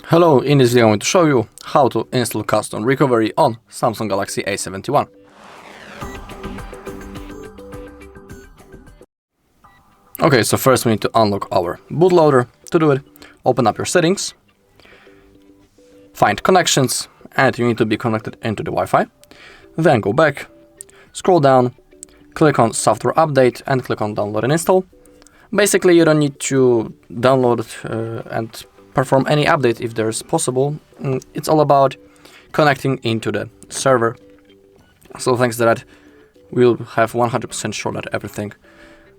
Hello, in this video I'm going to show you how to install custom recovery on Samsung Galaxy A71. Okay, so first we need to unlock our bootloader. To do it, open up your settings, find connections, and you need to be connected into the Wi-Fi. Then go back, scroll down, click on software update and click on download and install. Basically you don't need to download and perform any update if there's possible. It's all about connecting into the server. So thanks to that, we'll have 100% sure that everything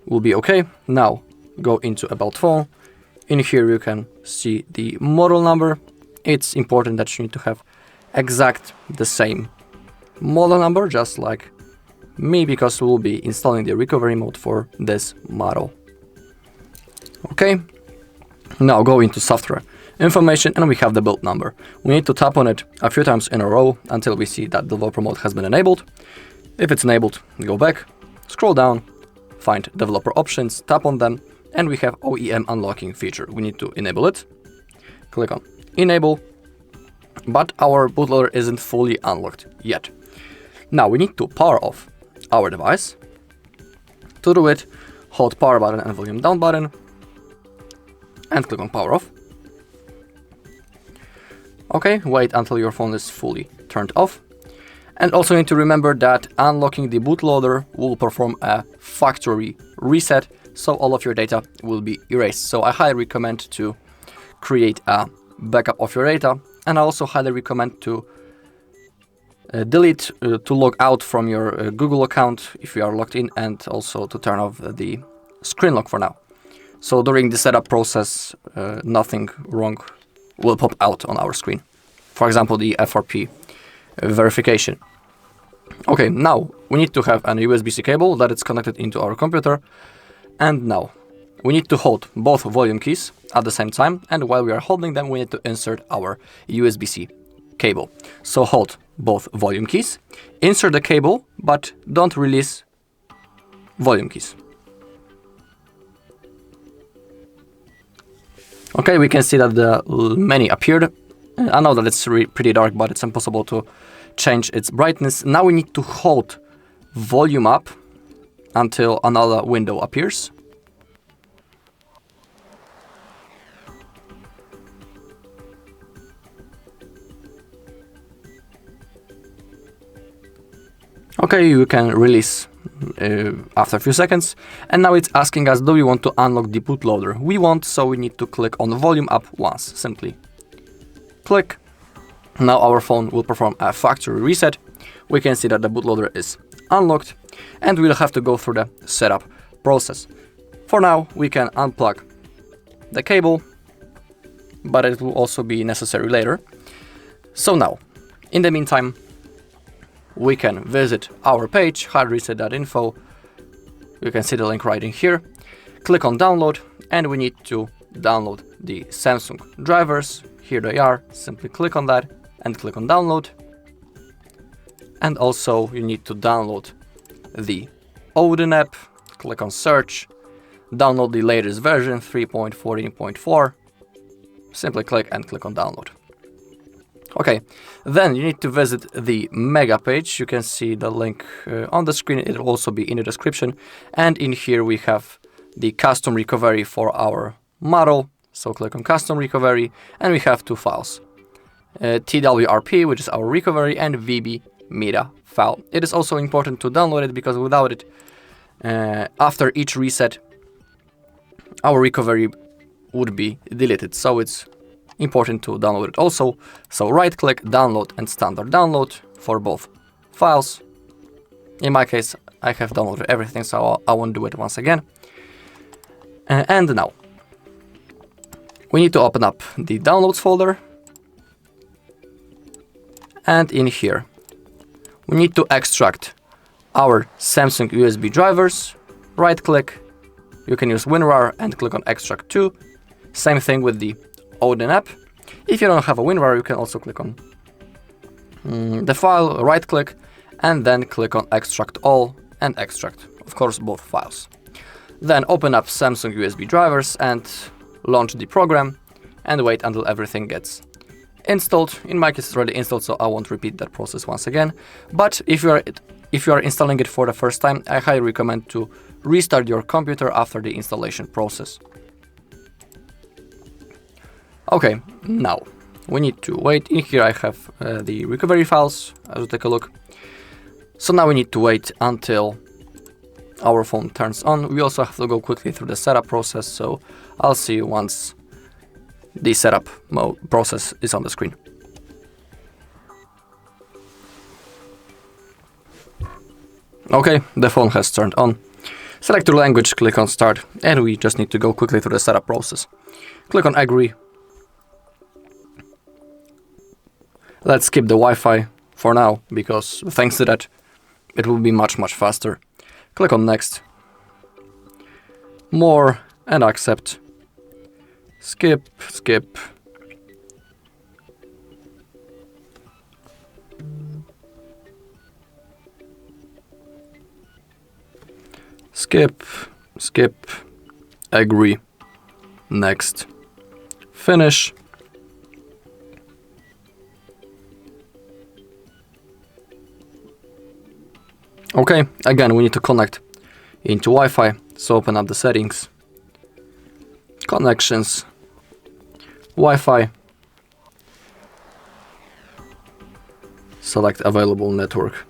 will be okay. Now go into about phone. In here you can see the model number. It's important that you need to have exact the same model number, just like me, because we'll be installing the recovery mode for this model. Okay. Now go into software information and we have the build number. We need to tap on it a few times in a row until we see that developer mode has been enabled. If it's enabled, go back, scroll down, find developer options, tap on them, and we have OEM unlocking feature. We need to enable it. Click on enable, but our bootloader isn't fully unlocked yet. Now we need to power off our device. To do it, hold power button and volume down button and click on power off. Okay, wait until your phone is fully turned off. And also need to remember that unlocking the bootloader will perform a factory reset, so all of your data will be erased. So I highly recommend to create a backup of your data, and I also highly recommend to delete, to log out from your Google account if you are logged in, and also to turn off the screen lock for now. So during the setup process, nothing wrong will pop out on our screen. For example, the FRP verification. Okay, now we need to have an USB-C cable that is connected into our computer. And now we need to hold both volume keys at the same time. And while we are holding them, we need to insert our USB-C cable. So hold both volume keys, insert the cable, but don't release volume keys. Okay, we can see that the menu appeared. I know that it's pretty dark, but it's impossible to change its brightness. Now we need to hold volume up until another window appears. Okay, you can release after a few seconds, and now it's asking us, do we want to unlock the bootloader? We want, so we need to click on volume up once, simply click. Now our phone will perform a factory reset. We can see that the bootloader is unlocked, and we'll have to go through the setup process. For now, we can unplug the cable, but it will also be necessary later. So now, in the meantime, we can visit our page, HardReset.Info. You can see the link right in here. Click on download, and we need to download the Samsung drivers. Here they are. Simply click on that and click on download. And also you need to download the Odin app. Click on search. Download the latest version, 3.14.4. Simply click and click on download. Okay, then you need to visit the mega page. You can see the link on the screen. It will also be in the description. And in here we have the custom recovery for our model. So click on custom recovery, and we have two files. TWRP, which is our recovery, and VBMeta file. It is also important to download it because without it, after each reset, our recovery would be deleted. So it's important to download it also. So right click, download, and standard download for both files. In my case, I have downloaded everything, so I won't do it once again. And now we need to open up the downloads folder. And in here, we need to extract our Samsung USB drivers. Right click, you can use WinRAR and click on extract to. Same thing with the Odin app. If you don't have a WinRAR, you can also click on the file, right click, and then click on extract all and extract, of course, both files. Then open up Samsung USB drivers and launch the program and wait until everything gets installed. In my case, it's already installed, so I won't repeat that process once again. But if you are installing it for the first time, I highly recommend to restart your computer after the installation process. Okay, now we need to wait. In here I have the recovery files, as we take a look. So now we need to wait until our phone turns on. We also have to go quickly through the setup process, so I'll see you once the setup process is on the screen. Okay, the phone has turned on. Select your language, click on start, and we just need to go quickly through the setup process. Click on agree. Let's skip the Wi-Fi for now, because thanks to that, it will be much faster. Click on next. More and accept. Skip. Skip, agree, next, finish. Okay, again, we need to connect into Wi-Fi, so open up the settings, connections, Wi-Fi, select available network,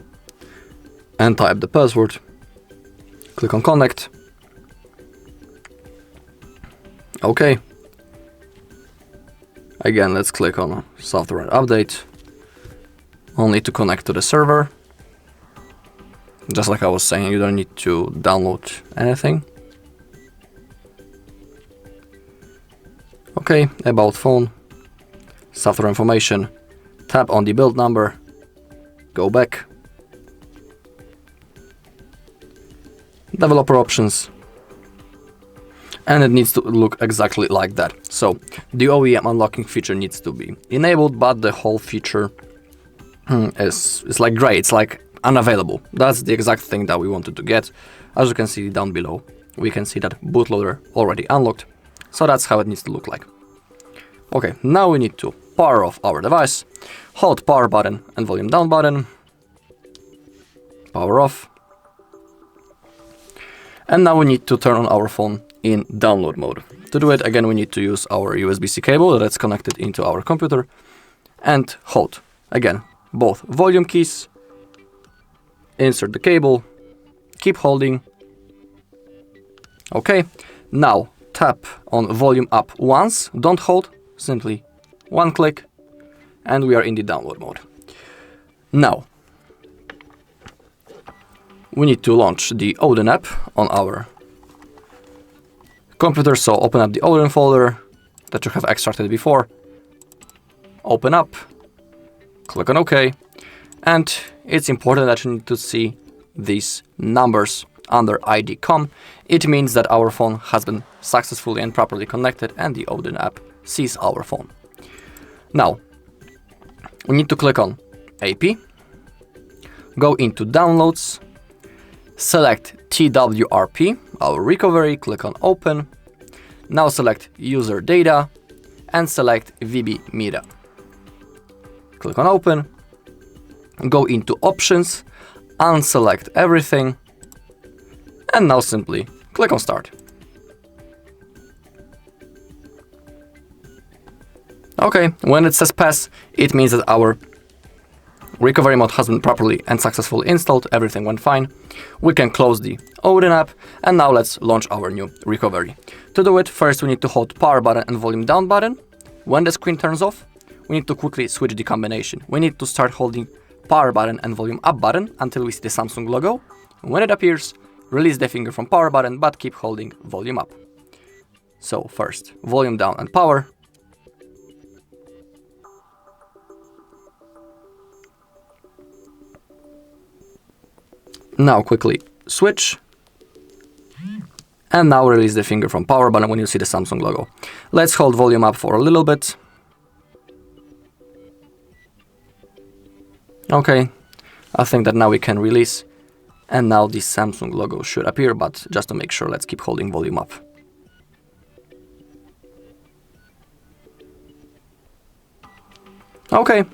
and type the password. Click on connect. Okay. Again, let's click on software update. Only to connect to the server. Just like I was saying, you don't need to download anything. Okay, about phone, software information, tap on the build number, go back. Developer options, and it needs to look exactly like that. So the OEM unlocking feature needs to be enabled, but the whole feature is like gray, it's like unavailable. That's the exact thing that we wanted to get. As you can see down below, we can see that bootloader already unlocked, so that's how it needs to look like. Okay, now we need to power off our device, hold power button and volume down button, power off. And now we need to turn on our phone in download mode. To do it, again, we need to use our USB-C cable that's connected into our computer and hold, again, both volume keys, insert the cable, keep holding. Okay, now tap on volume up once, don't hold, simply one click, and we are in the download mode. Now, we need to launch the Odin app on our computer, so open up the Odin folder that you have extracted before, open up, click on OK, and it's important that you need to see these numbers under ID.com. It means that our phone has been successfully and properly connected and the Odin app sees our phone. Now, we need to click on AP, go into downloads, select TWRP, our recovery, click on open. Now select USERDATA and select VBMeta. Click on open, go into options, unselect everything, and now simply click on start. Okay, when it says pass, it means that our recovery mode has been properly and successfully installed, everything went fine. We can close the Odin app, and now let's launch our new recovery. To do it, first we need to hold power button and volume down button. When the screen turns off, we need to quickly switch the combination. We need to start holding power button and volume up button until we see the Samsung logo. When it appears, release the finger from power button, but keep holding volume up. So first, volume down and power. Now quickly switch, and now release the finger from power button when you see the Samsung logo. Let's hold volume up for a little bit. Okay, I think that now we can release, and now the Samsung logo should appear, but just to make sure, let's keep holding volume up. Okay,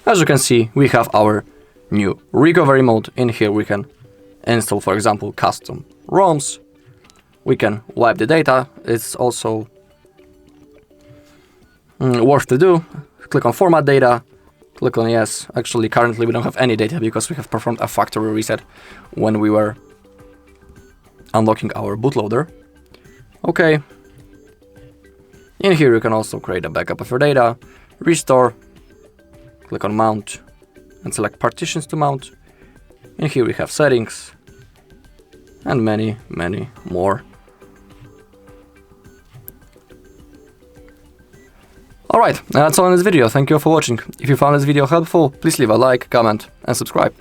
as you can see, we have our new recovery mode. In here we can install, for example, custom ROMs. We can wipe the data. It's also worth to do. Click on format data, click on yes. Actually, currently we don't have any data because we have performed a factory reset when we were unlocking our bootloader. Okay. In here you can also create a backup of your data, restore, click on mount and select partitions to mount. In here we have settings and many more. Alright, that's all in this video. Thank you for watching. If you found this video helpful, please leave a like, comment and subscribe.